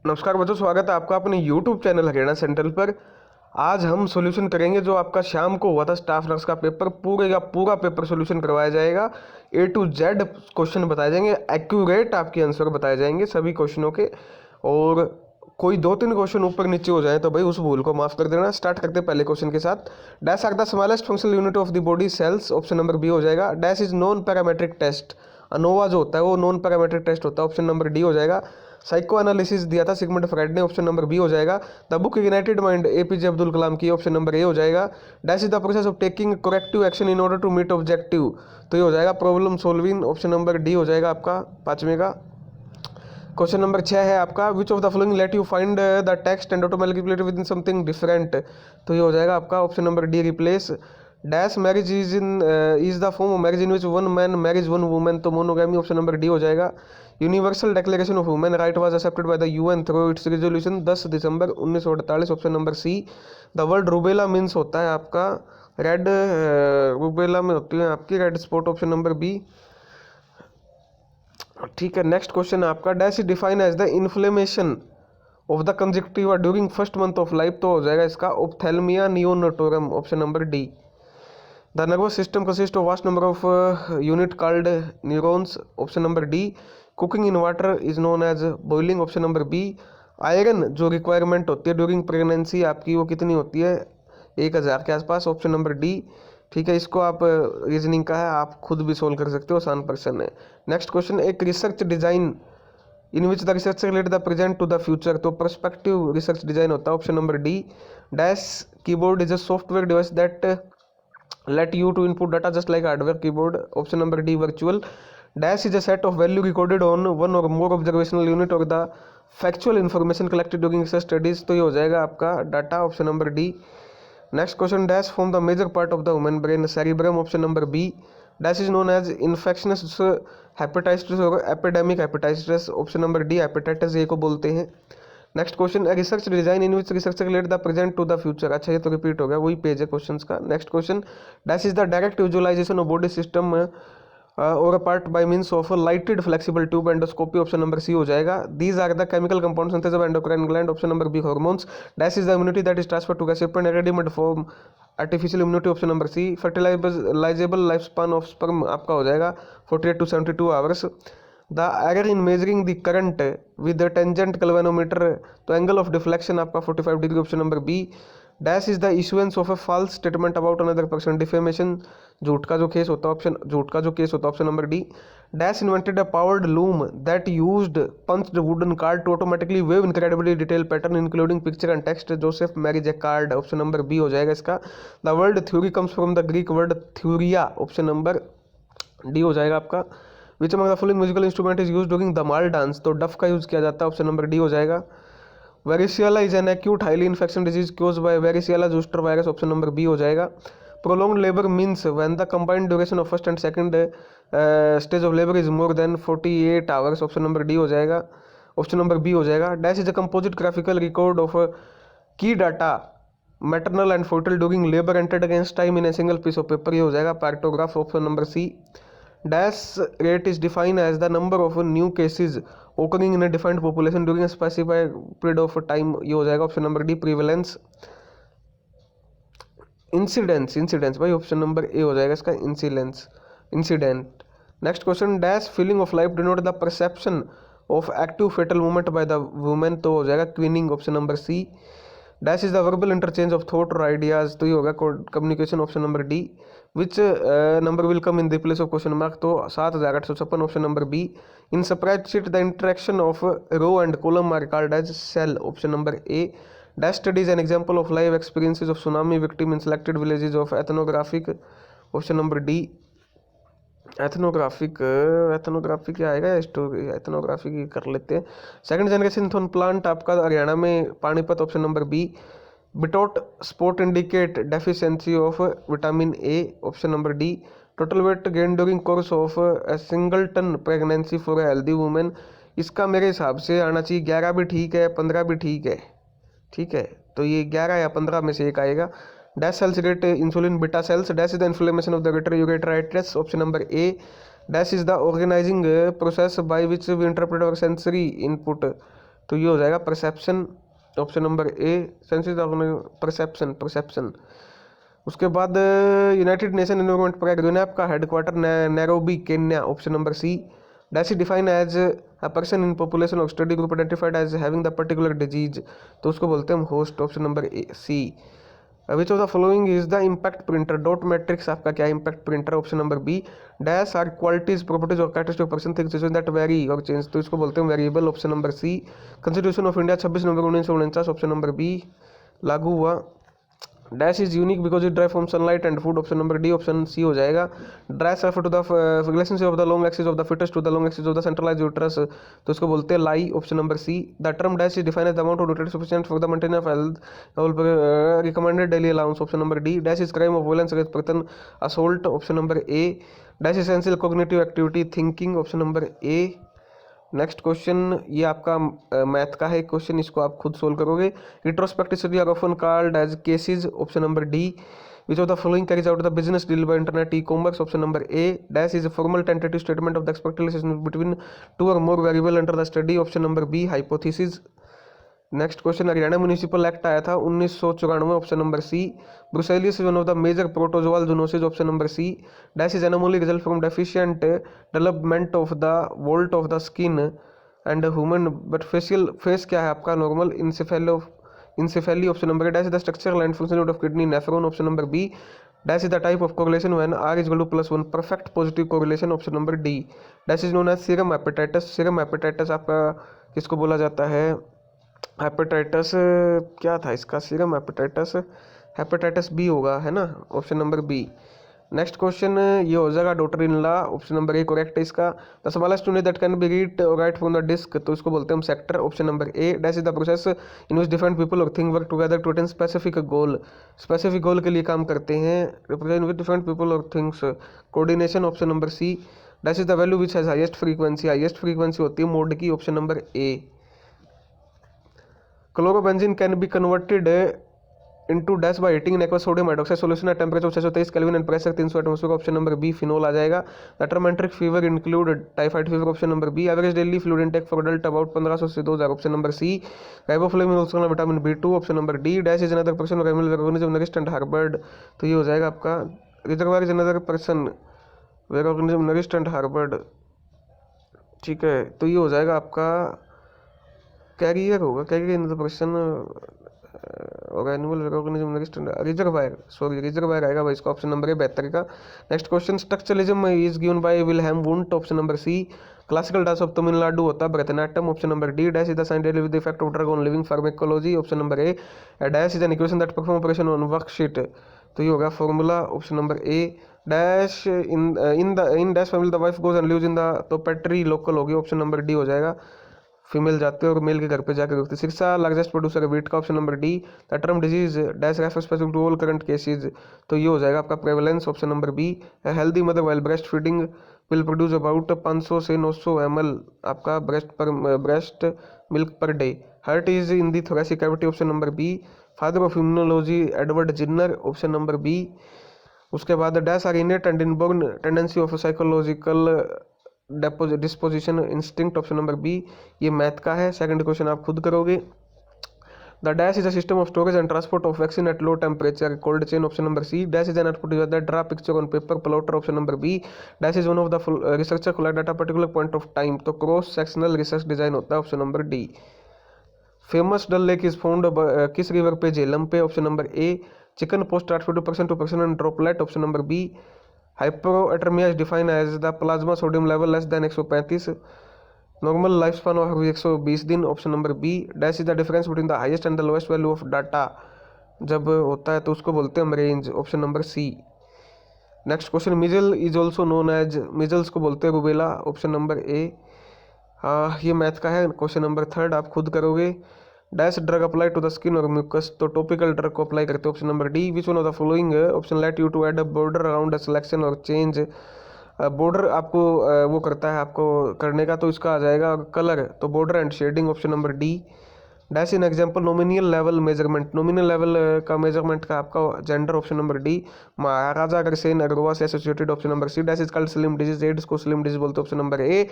नमस्कार बच्चों, स्वागत है आपका अपने YouTube चैनल हरियाणा सेंट्रल पर। आज हम सॉल्यूशन करेंगे जो आपका शाम को हुआ था स्टाफ नर्स का पेपर। पूरे का पूरा पेपर सॉल्यूशन करवाया जाएगा। A to Z क्वेश्चन बताए जाएंगे, एक्यूरेट आपके आंसर बताए जाएंगे सभी क्वेश्चनों के। और कोई दो तीन क्वेश्चन ऊपर नीचे हो जाए तो भाई उस भूल को माफ कर देना। स्टार्ट करते हैं पहले क्वेश्चन के साथ। Dash are the smallest functional unit of the body cells, option number B हो जाएगा। Dash is non parametric test, ANOVA जो होता है वो नॉन पैरामेट्रिक टेस्ट होता है, ऑप्शन नंबर डी हो जाएगा। साइको एनालिसिस दिया था सिगमंड फ्राइड ने, ऑप्शन नंबर बी हो जाएगा। The book united mind APJ Abdul Kalam की, ऑप्शन नंबर ए हो जाएगा। Dash is the process of taking corrective action in order to meet objective, तो ये हो जाएगा problem solving, option number D हो जाएगा आपका पांचवें का। क्वेश्चन नंबर 6 है आपका, which of the following let you find the text and automatically within something different, तो ये हो जाएगा आपका option number D replace. Dash marriage is the form of marriage in which one man marriage one women, तो monogamy, option number D हो जाएगा। Universal declaration of women right was accepted by the UN through its resolution 10 December 1948, option number C. The word rubella means होता है आपका red, rubella में होती है आपकी red spot, option number B. ठीक है, नेक्स्ट क्वेश्चन है आपका, dash is define as the inflammation of the conjunctiva during first month of life, तो हो जाएगा इसका ophthalmia neonatorum, option number D. The nervous system consist of vast number of unit called neurons, option number D. Cooking in water is known as boiling, option number B. Iron जो requirement होती है during pregnancy आपकी वो कितनी होती है, 1000 के आसपास, ऑप्शन नंबर डी। ठीक है, इसको आप रीजनिंग का है, आप खुद भी सोल्व कर सकते हो, आसान क्वेश्चन है। नेक्स्ट क्वेश्चन, एक research design in which the research relate the present to the future, तो पर्सपेक्टिव रिसर्च डिजाइन होता है, option number D. Dash keyboard is a software device that let you to input data just like hardware keyboard, option number D virtual. Dash is a set of value recorded on one or more observational unit or the factual information collected during research studies, तो ये हो जाएगा आपका data, option number D. Next question, dash form the major part of the human brain, cerebrum, option number B. Dash is known as infectious hepatitis और epidemic hepatitis, option number D hepatitis A को बोलते हैं। Next question, research design in which research relate the present to the future, अच्छा ये तो repeat हो गया, वही पेज है क्वेश्चंस का। Next question, dash is the direct visualisation of body system और a part by means of lighted flexible tube endoscopy, option number C हो जाएगा। These are the chemical compound synthesis of endocrine gland, option number B hormones. Dash is the immunity that is transfer to recipient readymade form artificial immunity, option number C. Fertilisable life span of sperm आपका हो जाएगा 48 to 72 hours. The error in measuring the current with the tangent galvanometer, तो angle of deflection आपका 45 degree, option number B. Dash is the issuance of a false statement about another person, defamation झूठ का जो case होता है, option झूठ का जो केस होता है, option number D. Dash invented a powered loom that used punched wooden card to automatically weave incredibly detail pattern including picture and text, Joseph Marie Jacquard, option number B हो जाएगा इसका। The word theory comes from the Greek word theoria, option number D हो जाएगा आपका। Which among the following musical instrument is used during Dhamal dance, तो डफ का use किया जाता है, ऑप्शन नंबर डी हो जाएगा। Varicella is an acute highly infection disease caused by varicella zoster virus, option number B हो जाएगा। Prolonged labour means when the combined duration of first and second stage of labour is more than 48 hours, option number D हो जाएगा, option number B हो जाएगा। Dash is a composite graphical record of key data maternal and foetal during labour entered against time in a single piece of paper, ये हो जाएगा partograph, option number C. Dash rate is defined as the number of new cases occurring in a defined population during a specified period of time, ये हो जाएगा option number D prevalence. Incidence भाई option number A हो जाएगा इसका incident. Next question, dash feeling of life denote the perception of active fetal movement by the women, तो हो जाएगा quickening, option number C. Dash is the verbal interchange of thought और ideas, तो ये होगा communication, option number D. Which number will come in the place of question mark, तो 7856, option number B. In spreadsheet the interaction of row and column are called as cell, option number A. Dash studies an example of live experiences of tsunami victim in selected villages of ethnographic, option number D. Ethnography क्या आएगा, ethnography कर लेते हैं। Second generation थोन plant आपका हरियाणा में Panipat, option number B. Bitot spot indicate deficiency of vitamin A, option number D. Total weight gain during course of a singleton pregnancy for a healthy women, इसका मेरे हिसाब से आना चाहिए 11 भी ठीक है, 15 भी ठीक है, ठीक है, तो ये 11 या 15 में से एक आएगा। Dash cells secrete insulin beta cells, dash is the inflammation of the ureteritis, option number A. dash is the organizing process by which we interpret our sensory input, तो ये हो जाएगा perception, option number A. Senses of perception, perception. उसके बाद United Nation Environment Programme UNEP का headquarter Nairobi Kenya, option number C. Dash is define as a person in population of study group identified as having the particular disease, तो उसको बोलते हैं हम host, option number A C. Which of the following is the impact printer, dot matrix आपका क्या impact printer, option number B. Dash are qualities properties or characteristic person things that vary or change, तो इसको बोलते हैं variable, option number C. Constitution of India 26 November 1949, option number B लागू हुआ। Dash is unique because it drive from sunlight and food, option number D, option C हो जाएगा। Dash refer to the relationship of the long axis of the fetus to the long axis of the centralized uterus, तो इसको बोलते हैं लाई, option number C. The term dash is defined as the amount of nutrients sufficient for the maintenance of health recommended daily allowance, option number D. Dash is crime of violence against person assault, option number A. Dash essential cognitive activity thinking, option number A. Next question ये आपका math का है question, इसको आप खुद solve करोगे। Retrospective study are often called as cases, option number D. Which of the following carries out the business deal by internet e commerce, option number A. Dash is a formal tentative statement of the expected relationship between two और more variable under the study, option number B hypothesis. Next question Haryana municipal act आया था 1994, option number C. Brucellosis is one of the major protozoal zoonosis, option number C. Dash is anomaly result from deficient development of the vault of the skin and human but facial face क्या है आपका normal encephaly, option number A. Dash is the structural and function unit of kidney nephron, option number B. Dash is the type of correlation when r is equal to +1 perfect positive correlation, option number D. Dash is known as serum hepatitis, serum hepatitis आपका किसको बोला जाता है, hepatitis क्या था इसका, serum hepatitis, hepatitis B होगा, है ना, option number B. Next question ये हो जाएगा daughter in law, option number A correct है इसका। The smallest unit that can be read और राइट फ्रॉम द डिस्क, तो इसको बोलते हैं हम sector, option number A. Dash is the process in which different people और thing work together to attain specific goal, specific goal के लिए काम करते हैं, रिप्रेजेंट विद डिफरेंट पीपल और things, coordination, option number C. Dash is the value which has highest frequency, highest frequency होती है mode की, option number A. Chlorobenzene can be converted into dash by heating in aqueous sodium hydroxide solution at temperature 623 kelvin and pressure 300 atmosphere, option number B phenol आ जाएगा। The term enteric fever include typhoid fever, option number B. Average daily fluid intake for adult about 1500 से 2000, option number C. Riboflavin also vitamin B two, option number D. Dash is another person और animal organism nourished and harboured, तो ये हो जाएगा आपका reservoir is another person where organism nourished and harboured, ठीक है, तो ये हो जाएगा आपका कैरियर होगा, कैरियर इन द पर्सन और animal organism reservoir, sorry reservoir आएगा भाई इसका, ऑप्शन नंबर ए 72 का। Next question structuralism is given by Wilhelm Wundt, option number C. Classical dance ऑफ तमिलनाडु होता है Bharatanatyam, option number D. Dash is the science deal with the effect of drug on living pharmacology, option number A. Dash is an equation that perform operation on worksheet, तो ये होगा formula, option number A. Dash in dash family the wife goes and lives in the, तो patrilocal होगी, option number D हो जाएगा, female जाते हैं और मेल के घर पे जाकर रुकते हैं। सिरसा लार्जेस्ट प्रोड्यूसर है वीट का, option number D. The term disease dash refer specific to all current cases, तो ये हो जाएगा आपका prevalence, option number B. Healthy mother while breast feeding will produce about 500 से 900 ml आपका breast milk per day. Heart is in the thoracic cavity, option number B. Father of immunology Edward Jenner, option number B. उसके बाद dash are इनेट and inborn tendency of psychological disposition instinct, option number B. ये math का है, second question आप खुद करोगे। The dash is a system of storage and transport of vaccine at low temperature cold chain, option number C. Dash is an output that draw picture on paper plotter, option number B. Dash is one of the researcher collect at a particular point of time, तो cross sectional research design होता है, option number D. Famous Dal lake is found किस river पे, झेलम पे, option number A. Chickenpox transfer person to person and droplet, option number B. Hyponatraemia is defined as the plasma sodium level less than 135, normal life span of 120 दिन, option number B. Dash is the difference between the highest and the lowest value of data, जब होता है तो उसको बोलते हैं हम range, option number C. Next question measle is also known as, measles को बोलते हैं रुबेला, ऑप्शन नंबर ए। ये मैथ का है, क्वेश्चन नंबर थर्ड आप खुद करोगे। Dash drug apply to the skin or mucus, तो टॉपिकल ड्रग को अप्लाई करते हैं, option number D. Which one of the following option let you to add a border around a selection or change, border आपको वो करता है आपको करने का, तो इसका आ जाएगा कलर, तो border and shading, option number D. Dash in example nominal level measurement, nominal level का मेजरमेंट का आपका gender, option number D. Maharaja Agrasen Agroha से associated, option number C. Dash is called slim disease, AIDS को स्लिम डिजीज बोलते हैं, option number A.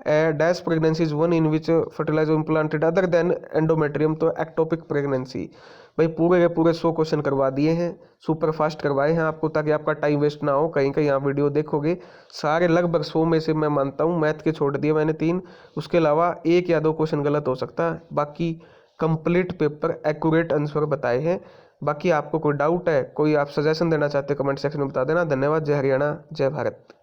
Dash pregnancy is one in which fertilizer implanted other than endometrium, तो ectopic pregnancy. भाई पूरे के पूरे 100 question करवा दिए हैं, सुपर फास्ट करवाए हैं आपको, ताकि आपका टाइम वेस्ट ना हो। कहीं कहीं आप वीडियो देखोगे सारे लगभग 100 में से मैं मानता हूँ मैथ के छोड़ दिए मैंने 3, उसके अलावा 1 या 2 क्वेश्चन गलत हो सकता है, बाकी कंप्लीट पेपर एक्यूरेट आंसर बताए हैं। बाकी आपको कोई डाउट है, कोई आप सजेशन देना चाहते हैं कमेंट सेक्शन में बता देना। धन्यवाद। जय हरियाणा, जय भारत।